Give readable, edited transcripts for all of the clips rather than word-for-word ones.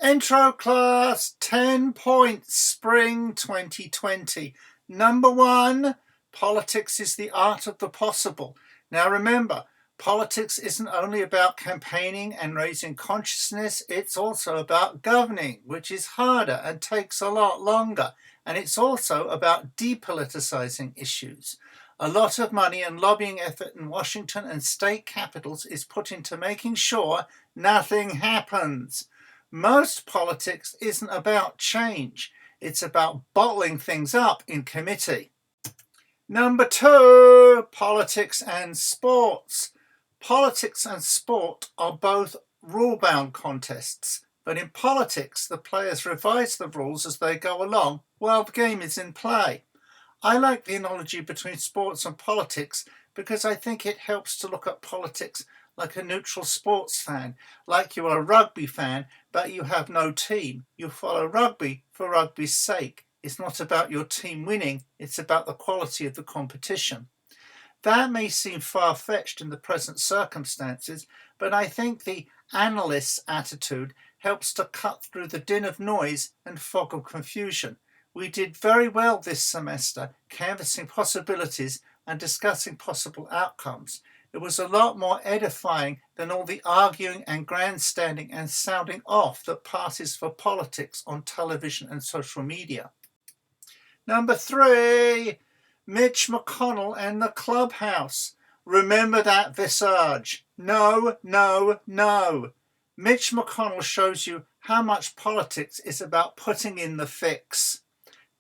Intro class, 10 points, spring 2020. Number 1, politics is the art of the possible. Now remember, politics isn't only about campaigning and raising consciousness, it's also about governing, which is harder and takes a lot longer. And it's also about depoliticizing issues. A lot of money and lobbying effort in Washington and state capitals is put into making sure nothing happens. Most politics isn't about change. It's about bottling things up in committee. Number 2, politics and sports. Politics and sport are both rule-bound contests, but in politics, the players revise the rules as they go along while the game is in play. I like the analogy between sports and politics because I think it helps to look at politics like a neutral sports fan, like you're a rugby fan, but you have no team. You follow rugby for rugby's sake. It's not about your team winning, it's about the quality of the competition. That may seem far-fetched in the present circumstances, but I think the analyst's attitude helps to cut through the din of noise and fog of confusion. We did very well this semester canvassing possibilities and discussing possible outcomes. It was a lot more edifying than all the arguing and grandstanding and sounding off that passes for politics on television and social media. Number 3, Mitch McConnell and the clubhouse. Remember that visage. No, no, no. Mitch McConnell shows you how much politics is about putting in the fix.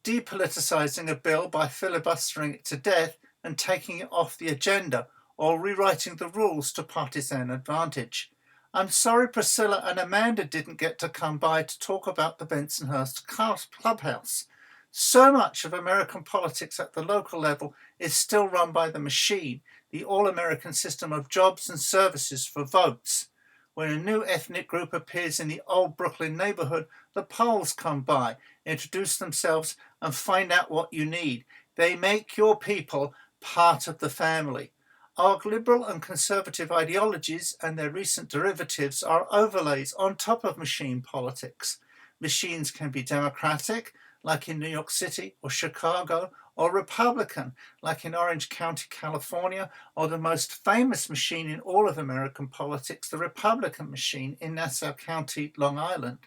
Depoliticizing a bill by filibustering it to death and taking it off the agenda, or rewriting the rules to partisan advantage. I'm sorry Priscilla and Amanda didn't get to come by to talk about the Bensonhurst clubhouse. So much of American politics at the local level is still run by the machine, the all-American system of jobs and services for votes. When a new ethnic group appears in the old Brooklyn neighborhood, the polls come by, introduce themselves, and find out what you need. They make your people part of the family. Our liberal and conservative ideologies and their recent derivatives are overlays on top of machine politics. Machines can be democratic, like in New York City or Chicago, or Republican, like in Orange County, California, or the most famous machine in all of American politics, the Republican machine in Nassau County, Long Island.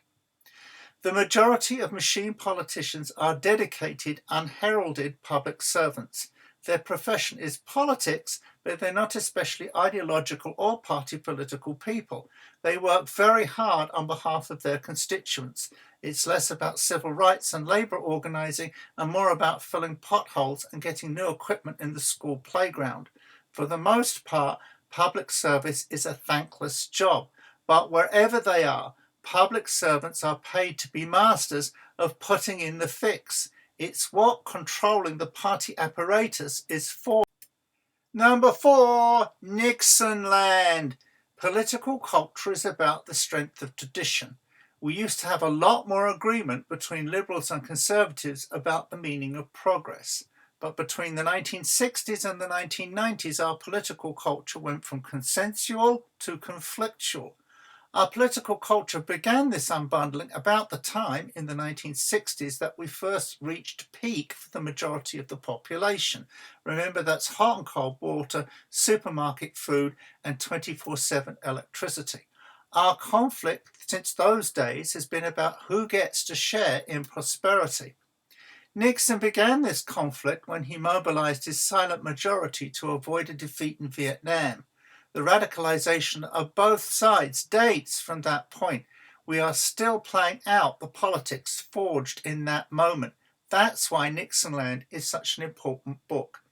The majority of machine politicians are dedicated, unheralded public servants. Their profession is politics, but they're not especially ideological or party political people. They work very hard on behalf of their constituents. It's less about civil rights and labor organizing and more about filling potholes and getting new equipment in the school playground. For the most part, public service is a thankless job, but wherever they are, public servants are paid to be masters of putting in the fix. It's what controlling the party apparatus is for. Number 4, Nixonland. Political culture is about the strength of tradition. We used to have a lot more agreement between liberals and conservatives about the meaning of progress. But between the 1960s and the 1990s, our political culture went from consensual to conflictual. Our political culture began this unbundling about the time in the 1960s that we first reached peak for the majority of the population. Remember, that's hot and cold water, supermarket food, and 24/7 electricity. Our conflict since those days has been about who gets to share in prosperity. Nixon began this conflict when he mobilized his silent majority to avoid a defeat in Vietnam. The radicalization of both sides dates from that point. We are still playing out the politics forged in that moment. That's why Nixonland is such an important book.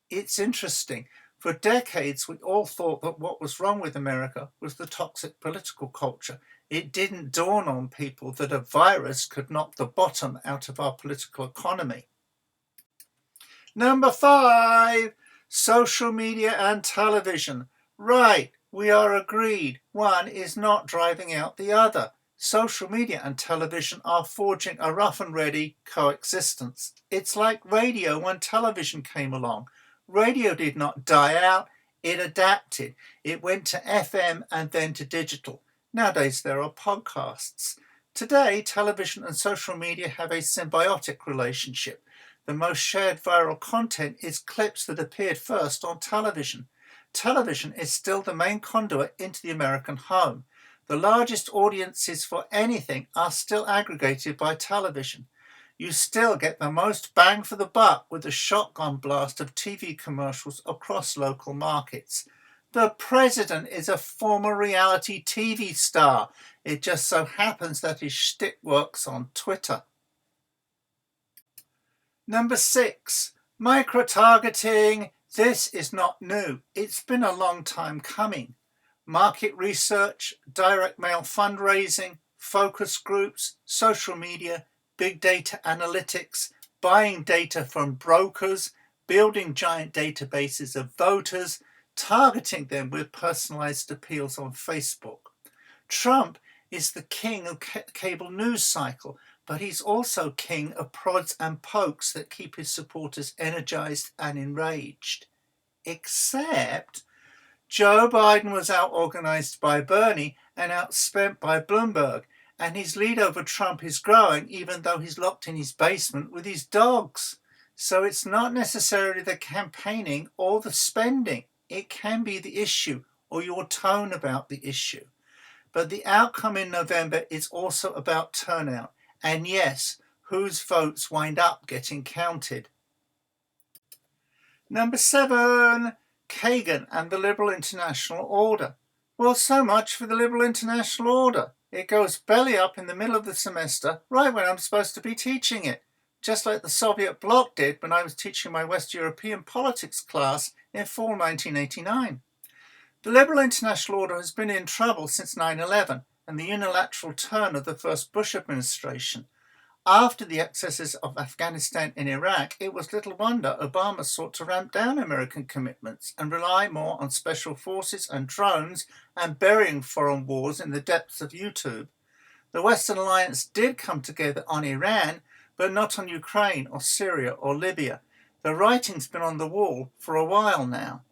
It's interesting. For decades, we all thought that what was wrong with America was the toxic political culture. It didn't dawn on people that a virus could knock the bottom out of our political economy. Number 5, social media and television. Right, we are agreed. One is not driving out the other. Social media and television are forging a rough and ready coexistence. It's like radio when television came along. Radio did not die out, it adapted. It went to FM and then to digital. Nowadays there are podcasts. Today, television and social media have a symbiotic relationship. The most shared viral content is clips that appeared first on television. Television is still the main conduit into the American home. The largest audiences for anything are still aggregated by television. You still get the most bang for the buck with the shotgun blast of TV commercials across local markets. The president is a former reality TV star. It just so happens that his shtick works on Twitter. Number 6, micro-targeting. This is not new. It's been a long time coming. Market research, direct mail fundraising, focus groups, social media, big data analytics, buying data from brokers, building giant databases of voters, targeting them with personalized appeals on Facebook. Trump is the king of cable news cycle, but he's also king of prods and pokes that keep his supporters energized and enraged. Except Joe Biden was out-organized by Bernie and outspent by Bloomberg, and his lead over Trump is growing even though he's locked in his basement with his dogs. So it's not necessarily the campaigning or the spending. It can be the issue or your tone about the issue. But the outcome in November is also about turnout. And yes, whose votes wind up getting counted. Number 7, Kagan and the Liberal International Order. Well, so much for the Liberal International Order. It goes belly up in the middle of the semester, right when I'm supposed to be teaching it, just like the Soviet bloc did when I was teaching my West European politics class in fall 1989. The Liberal International Order has been in trouble since 9/11 and the unilateral turn of the first Bush administration. After the excesses of Afghanistan and Iraq, it was little wonder Obama sought to ramp down American commitments and rely more on special forces and drones and burying foreign wars in the depths of YouTube. The Western alliance did come together on Iran, but not on Ukraine or Syria or Libya. The writing's been on the wall for a while now.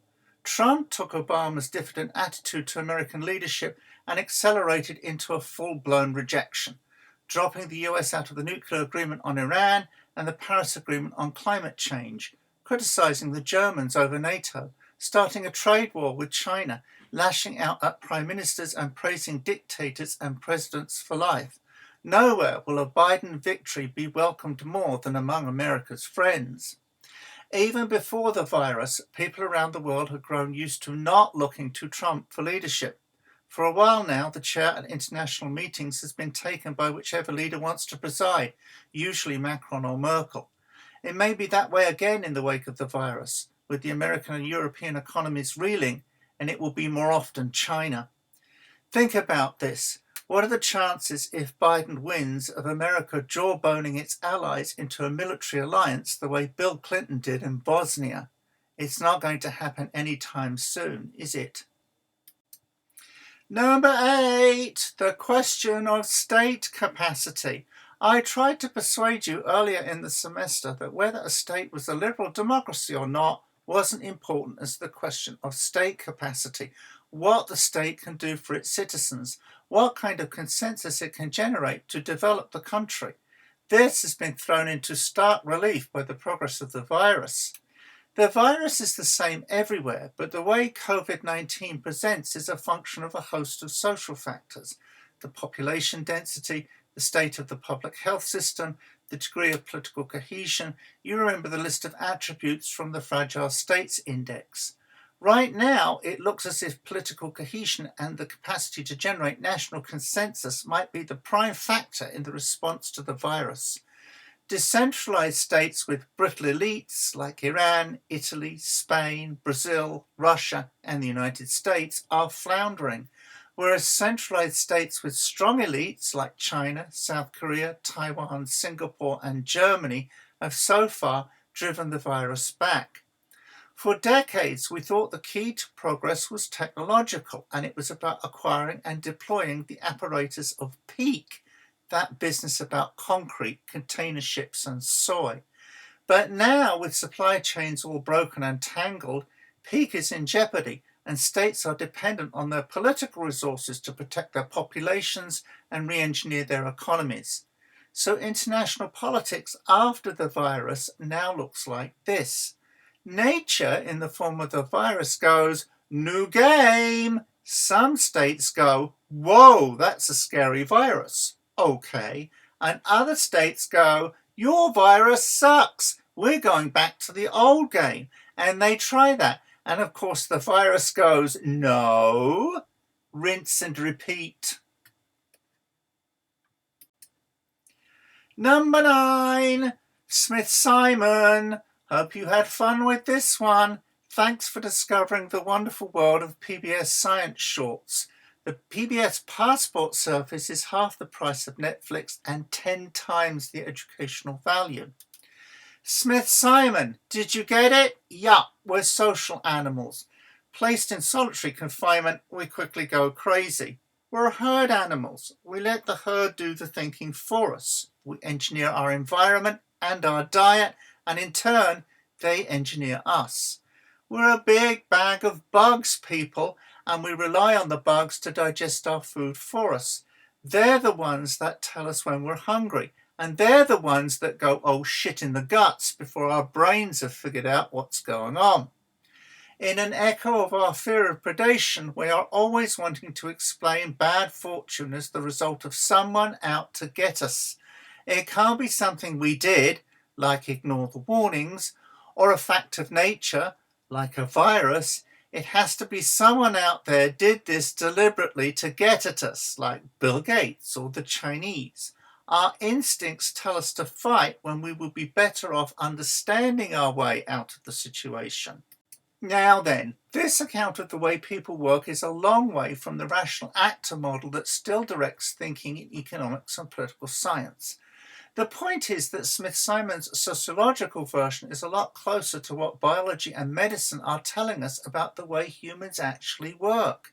Trump took Obama's diffident attitude to American leadership and accelerated into a full-blown rejection, dropping the US out of the nuclear agreement on Iran and the Paris Agreement on climate change, criticizing the Germans over NATO, starting a trade war with China, lashing out at prime ministers and praising dictators and presidents for life. Nowhere will a Biden victory be welcomed more than among America's friends. Even before the virus, people around the world had grown used to not looking to Trump for leadership. For a while now, the chair at international meetings has been taken by whichever leader wants to preside, usually Macron or Merkel. It may be that way again in the wake of the virus, with the American and European economies reeling, and it will be more often China. Think about this. What are the chances, if Biden wins, of America jawboning its allies into a military alliance the way Bill Clinton did in Bosnia? It's not going to happen anytime soon, is it? Number 8, the question of state capacity. I tried to persuade you earlier in the semester that whether a state was a liberal democracy or not wasn't important as the question of state capacity, what the state can do for its citizens, what kind of consensus it can generate to develop the country. This has been thrown into stark relief by the progress of the virus. The virus is the same everywhere, but the way COVID-19 presents is a function of a host of social factors: the population density, the state of the public health system, the degree of political cohesion. You remember the list of attributes from the Fragile States Index. Right now, it looks as if political cohesion and the capacity to generate national consensus might be the prime factor in the response to the virus. Decentralized states with brittle elites like Iran, Italy, Spain, Brazil, Russia, and the United States are floundering, whereas centralized states with strong elites like China, South Korea, Taiwan, Singapore, and Germany have so far driven the virus back. For decades, we thought the key to progress was technological, and it was about acquiring and deploying the apparatus of peak, that business about concrete, container ships, and soy. But now, with supply chains all broken and tangled, peak is in jeopardy, and states are dependent on their political resources to protect their populations and re-engineer their economies. So international politics after the virus now looks like this. Nature, in the form of the virus, goes, new game. Some states go, whoa, that's a scary virus. Okay. And other states go, your virus sucks. We're going back to the old game. And they try that. And of course, the virus goes, no. Rinse and repeat. Number 9, Smith-Simon. Hope you had fun with this one. Thanks for discovering the wonderful world of PBS Science Shorts. The PBS Passport service is half the price of Netflix and 10 times the educational value. Smith-Simon, did you get it? Yup, we're social animals. Placed in solitary confinement, we quickly go crazy. We're herd animals. We let the herd do the thinking for us. We engineer our environment and our diet, and in turn, they engineer us. We're a big bag of bugs, people, and we rely on the bugs to digest our food for us. They're the ones that tell us when we're hungry, and they're the ones that go, oh shit in the guts, before our brains have figured out what's going on. In an echo of our fear of predation, we are always wanting to explain bad fortune as the result of someone out to get us. It can't be something we did, like ignore the warnings, or a fact of nature, like a virus. It has to be someone out there did this deliberately to get at us, like Bill Gates or the Chinese. Our instincts tell us to fight when we would be better off understanding our way out of the situation. Now then, this account of the way people work is a long way from the rational actor model that still directs thinking in economics and political science. The point is that Smith-Simon's sociological version is a lot closer to what biology and medicine are telling us about the way humans actually work.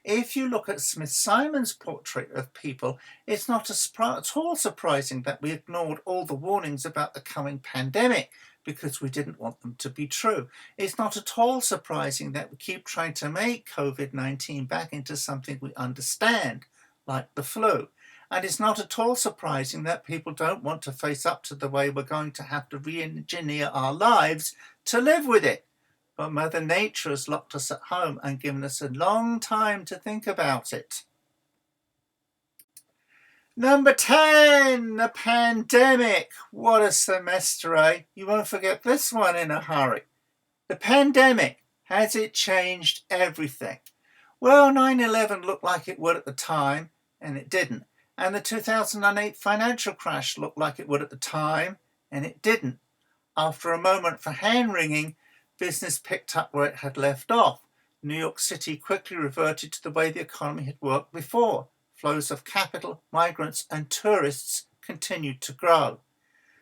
If you look at Smith-Simon's portrait of people, it's not at all surprising that we ignored all the warnings about the coming pandemic because we didn't want them to be true. It's not at all surprising that we keep trying to make COVID-19 back into something we understand, like the flu. And it's not at all surprising that people don't want to face up to the way we're going to have to re-engineer our lives to live with it. But Mother Nature has locked us at home and given us a long time to think about it. Number 10, the pandemic. What a semester, eh? You won't forget this one in a hurry. The pandemic, has it changed everything? Well, 9/11 looked like it would at the time, and it didn't. And the 2008 financial crash looked like it would at the time, and it didn't. After a moment for hand-wringing, business picked up where it had left off. New York City quickly reverted to the way the economy had worked before. Flows of capital, migrants, and tourists continued to grow.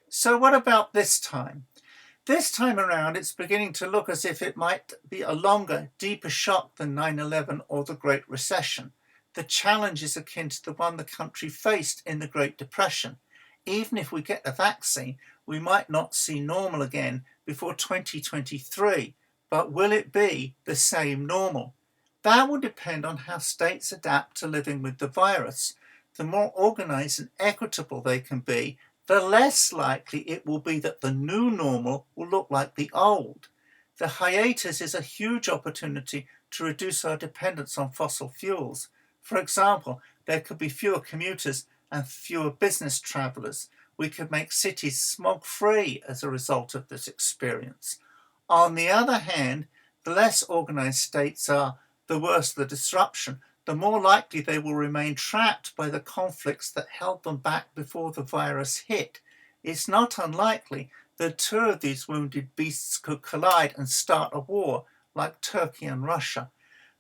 So what about this time? This time around, it's beginning to look as if it might be a longer, deeper shock than 9/11 or the Great Recession. The challenge is akin to the one the country faced in the Great Depression. Even if we get a vaccine, we might not see normal again before 2023. But will it be the same normal? That will depend on how states adapt to living with the virus. The more organized and equitable they can be, the less likely it will be that the new normal will look like the old. The hiatus is a huge opportunity to reduce our dependence on fossil fuels. For example, there could be fewer commuters and fewer business travelers. We could make cities smog-free as a result of this experience. On the other hand, the less organized states are, the worse the disruption, the more likely they will remain trapped by the conflicts that held them back before the virus hit. It's not unlikely that two of these wounded beasts could collide and start a war, like Turkey and Russia.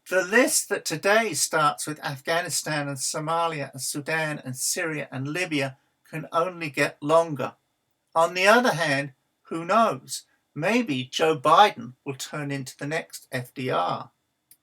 The list that today starts with Afghanistan and Somalia and Sudan and Syria and Libya can only get longer. On the other hand, who knows? Maybe Joe Biden will turn into the next FDR.